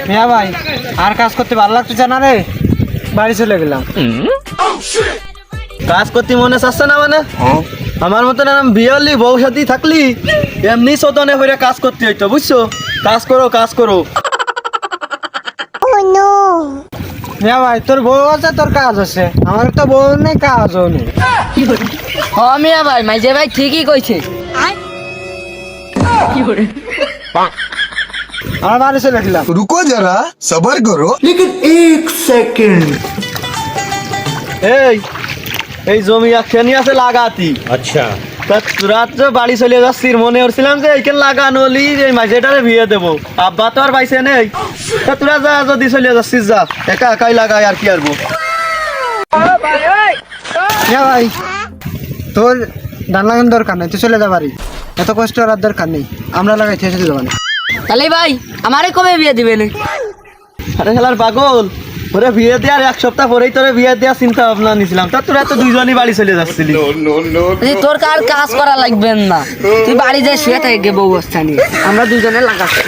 মিয়া ভাই আর কাজ করতে ভালো লাগতেছে না রে, বাড়ি চলে গেলাম। কাজ করতে মনে চাচ্ছে না মানে? আমার মতন বিয়ে হলি বউ সাথী থাকলি এমনি সতনে হইয়া কাজ করতে হইতো, বুঝছো? কাজ করো কাজ করো। মিয়া ভাই তোর বউ আছে, তোর কাজ আছে, আমার তো বউ নেই, কাজও নেই। মিয়া ভাই মাইজে ভাই ঠিকই কইছে। আমার বাড়ি চলে গেলাম। रुको जरा सबर करो। এই এই জমি একখানি আছে লাগাতি। अच्छा রাত বাড়ি চলে যাচ্ছি, মনে করছিলাম যে এইখানে লাগানো হলি এই মাঝেটারে ভিয়ে দেবো, আব্বা তো আর পাইছে নেই। তা তোরা যা, যদি চলে যাচ্ছিস যা, একা একাই লাগাই আর কি আরবো। মিয়া ভাই তোর ধান লাগানোর দরকার নেই, তুই চলে যা বাড়ি, এত কষ্ট করার দরকার নেই, আমরা লাগাই থেকে চলে যাবানি। তাহলে ভাই আমারে কবে বিয়ে দিবেন? আরে খেলার পাগল, ওরে বিয়ে দেওয়ার এক সপ্তাহ পরেই তোরে বিয়ে দেওয়ার চিন্তা ভাবনা নিছিলাম। তা তোরা তো দুইজনই বাড়ি চলে যাচ্ছিলি। তোর কার কাজ করা লাগবেন না, তুই বাড়ি যাই শুয়ে থাকে বউ বস্তা নিয়ে, আমরা দুজনে লাগাচ্ছি।